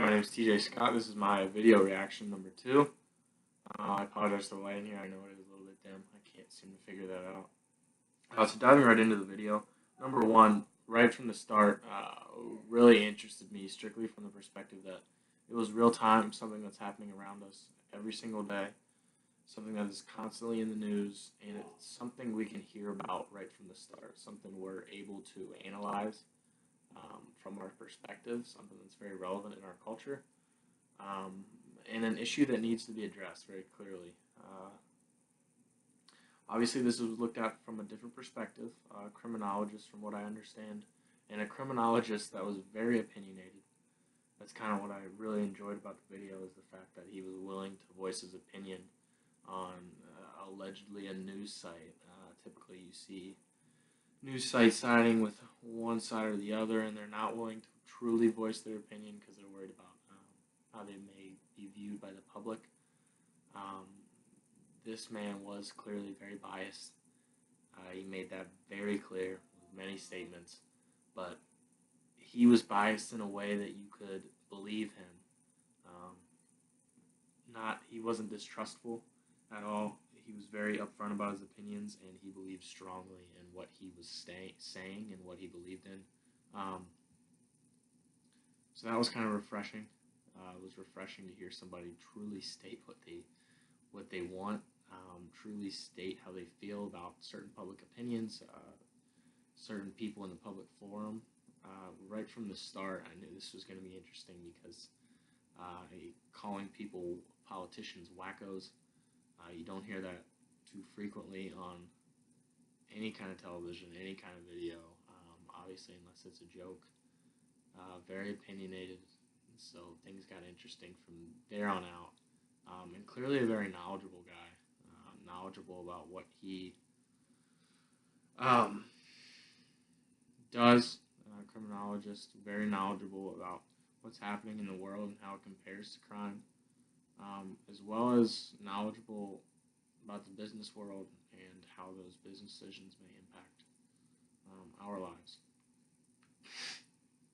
my name is TJ Scott. This is my video reaction number 2. I apologize for the light in here. I know it is a little bit dim. I can't seem to figure that out. So diving right into the video, number 1, right from the start, really interested me strictly from the perspective that it was real time, something that's happening around us every single day, something that is constantly in the news, and it's something we can hear about right from the start, something we're able to analyze from our perspective, something that's very relevant in our culture, and an issue that needs to be addressed very clearly. Obviously, this was looked at from a different perspective, a criminologist from what I understand, and a criminologist that was very opinionated. That's kind of what I really enjoyed about the video, is the fact that he was willing to voice his opinion on allegedly a news site. Typically you see news sites siding with one side or the other, and they're not willing to truly voice their opinion because they're worried about how they may be viewed by the public. This man was clearly very biased. He made that very clear with many statements, but he was biased in a way that you could believe him. He wasn't distrustful at all. He was very upfront about his opinions, and he believed strongly in what he was saying and what he believed in. So that was kind of refreshing. It was refreshing to hear somebody truly state what they want, truly state how they feel about certain public opinions, certain people in the public forum. Right from the start, I knew this was going to be interesting because calling politicians wackos, you don't hear that too frequently on any kind of television, any kind of video, obviously unless it's a joke. Very opinionated, so things got interesting from there on out. And clearly a very knowledgeable guy, knowledgeable about what he does, criminologist, very knowledgeable about what's happening in the world and how it compares to crime, as well as knowledgeable about the business world and how those business decisions may impact our lives.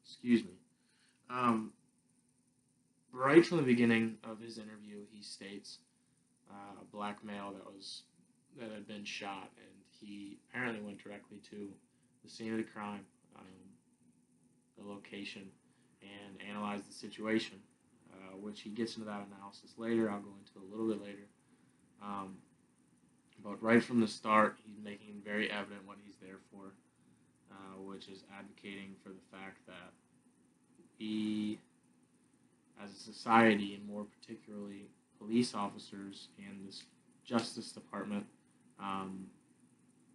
Excuse me. Right from the beginning of his interview, he states a black male that had been shot, and he apparently went directly to the scene of the crime, the location, and analyzed the situation, which he gets into that analysis later. I'll go into a little bit later. But right from the start, he's making very evident what he's there for, which is advocating for the fact that we, as a society, and more particularly police officers and this Justice Department,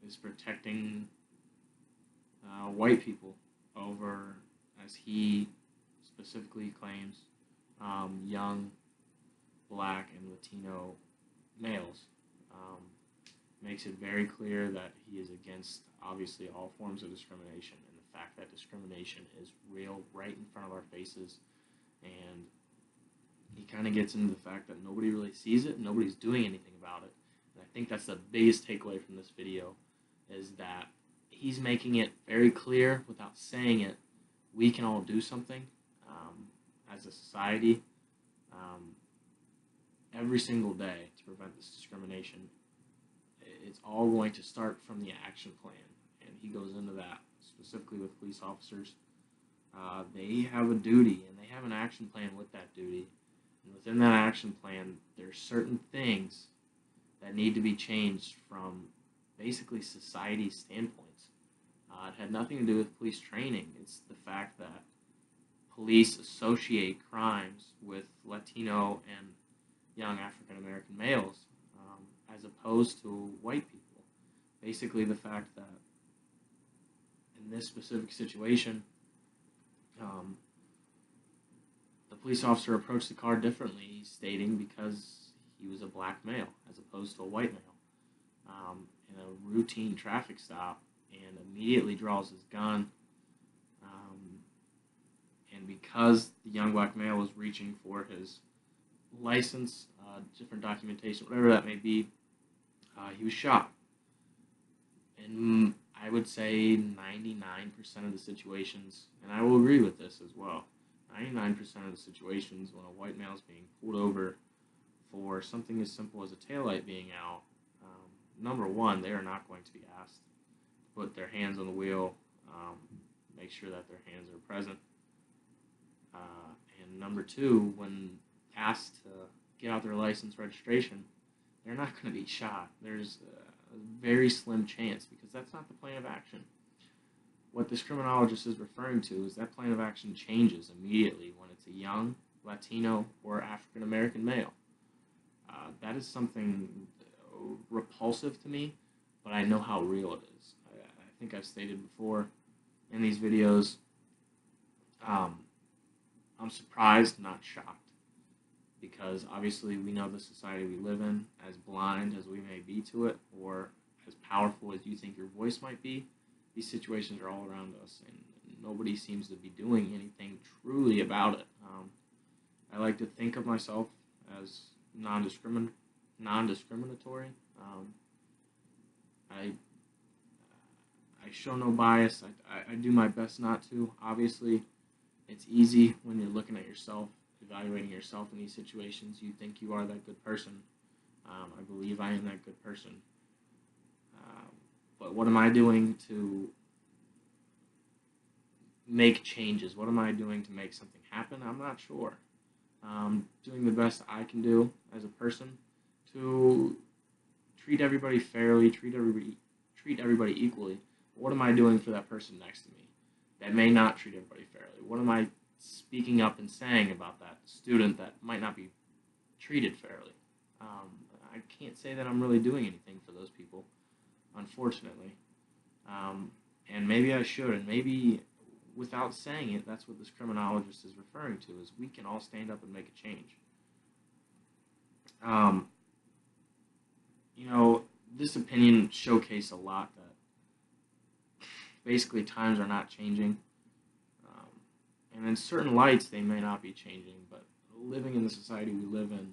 is protecting white people over, as he specifically claims, young black and Latino males. Makes it very clear that he is against, obviously, all forms of discrimination, and the fact that discrimination is real right in front of our faces. And he kind of gets into the fact that nobody really sees it, and nobody's doing anything about it. And I think that's the biggest takeaway from this video, is that he's making it very clear without saying it. We can all do something as a society every single day to prevent this discrimination. It's all going to start from the action plan, and he goes into that specifically with police officers. They have a duty, and they have an action plan with that duty. And within that action plan, there's certain things that need to be changed from basically society standpoints. It had nothing to do with police training. It's the fact that police associate crimes with Latino and young African American males, as opposed to white people. Basically the fact that in this specific situation, the police officer approached the car differently, stating because he was a black male as opposed to a white male, in a routine traffic stop, and immediately draws his gun. And because the young black male was reaching for his license, different documentation, whatever that may be, he was shot. And I would say 99% of the situations, and I will agree with this as well, 99% of the situations when a white male is being pulled over for something as simple as a taillight being out, number one, they are not going to be asked to put their hands on the wheel, make sure that their hands are present. And number two, when asked to get out their license registration, they're not going to be shot. There's a very slim chance because that's not the plan of action. What this criminologist is referring to is that plan of action changes immediately when it's a young, Latino, or African American male. That is something repulsive to me, but I know how real it is. I think I've stated before in these videos, I'm surprised, not shocked, because obviously we know the society we live in, as blind as we may be to it, or as powerful as you think your voice might be, these situations are all around us, and nobody seems to be doing anything truly about it. I like to think of myself as non-discriminatory. I show no bias. I do my best not to. Obviously, it's easy when you're looking at yourself, evaluating yourself in these situations. You think you are that good person. I believe I am that good person. But what am I doing to make changes? What am I doing to make something happen? I'm not sure. Doing the best I can do as a person to treat everybody fairly, treat everybody equally. What am I doing for that person next to me that may not treat everybody fairly? What am I speaking up and saying about that student that might not be treated fairly? I can't say that I'm really doing anything for those people, unfortunately. And maybe I should, and maybe without saying it, that's what this criminologist is referring to, is we can all stand up and make a change. This opinion showcased a lot that basically times are not changing. And in certain lights, they may not be changing, but living in the society we live in,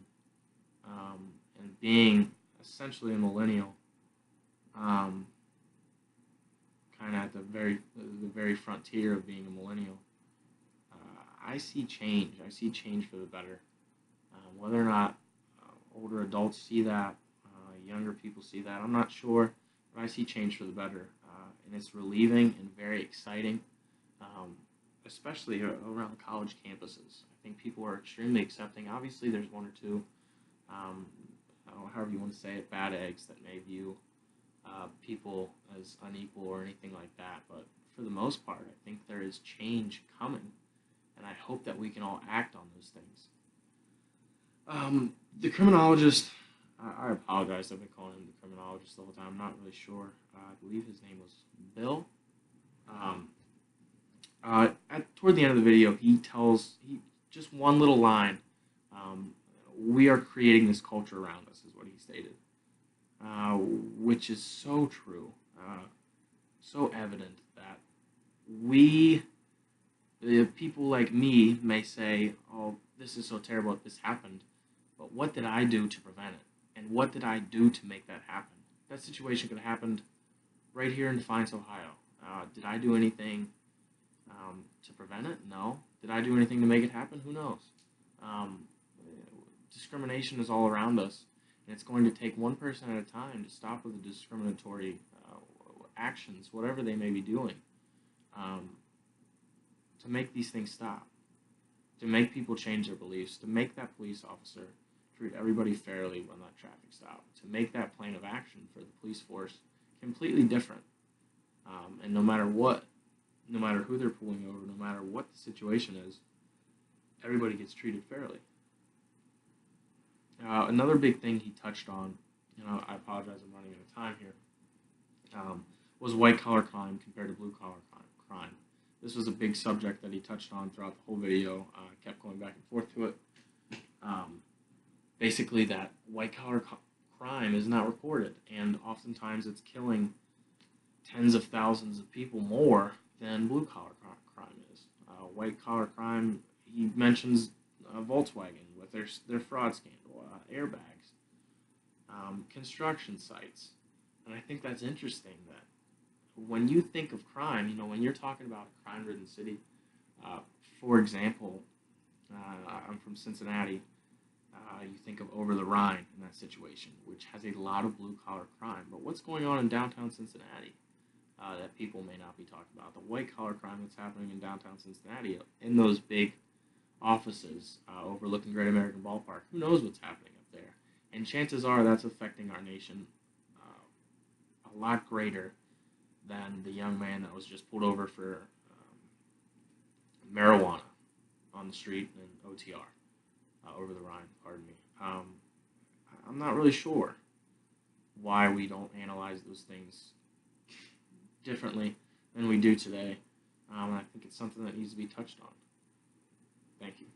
and being essentially a millennial, kind of at the very frontier of being a millennial, I see change. I see change for the better. Whether or not older adults see that, younger people see that, I'm not sure, but I see change for the better. And it's relieving and very exciting, especially around college campuses. I think people are extremely accepting. Obviously, there's one or two, however you want to say it, bad eggs that may view people as unequal or anything like that. But for the most part, I think there is change coming, and I hope that we can all act on those things. The criminologist, I apologize, I've been calling him the criminologist the whole time. I'm not really sure. I believe his name was Bill. Toward the end of the video, he just one little line. We are creating this culture around us, is what he stated, which is so true, so evident that the people like me may say, "Oh, this is so terrible that this happened," but what did I do to prevent it? And what did I do to make that happen? That situation could have happened right here in Defiance, Ohio. Did I do anything to prevent it? No. Did I do anything to make it happen? Who knows? Discrimination is all around us, and it's going to take one person at a time to stop with the discriminatory actions, whatever they may be doing, to make these things stop, to make people change their beliefs, to make that police officer treat everybody fairly when that traffic stop, to make that plan of action for the police force completely different. And no matter who they're pulling over, no matter what the situation is, everybody gets treated fairly. Another big thing he touched on, I apologize, I'm running out of time here, was white-collar crime compared to blue-collar crime. This was a big subject that he touched on throughout the whole video. Kept going back and forth to it. Basically, that white-collar crime is not reported, and oftentimes it's killing tens of thousands of people more than blue-collar crime is. White-collar crime, he mentions Volkswagen with their fraud scandal, airbags, construction sites. And I think that's interesting that when you think of crime, when you're talking about a crime-ridden city, for example, I'm from Cincinnati. You think of Over the Rhine in that situation, which has a lot of blue-collar crime. But what's going on in downtown Cincinnati that people may not be talking about? The white-collar crime that's happening in downtown Cincinnati in those big offices overlooking Great American Ballpark. Who knows what's happening up there? And chances are that's affecting our nation a lot greater than the young man that was just pulled over for marijuana on the street in OTR, over the Rhine, pardon me. I'm not really sure why we don't analyze those things differently than we do today. I think it's something that needs to be touched on. Thank you.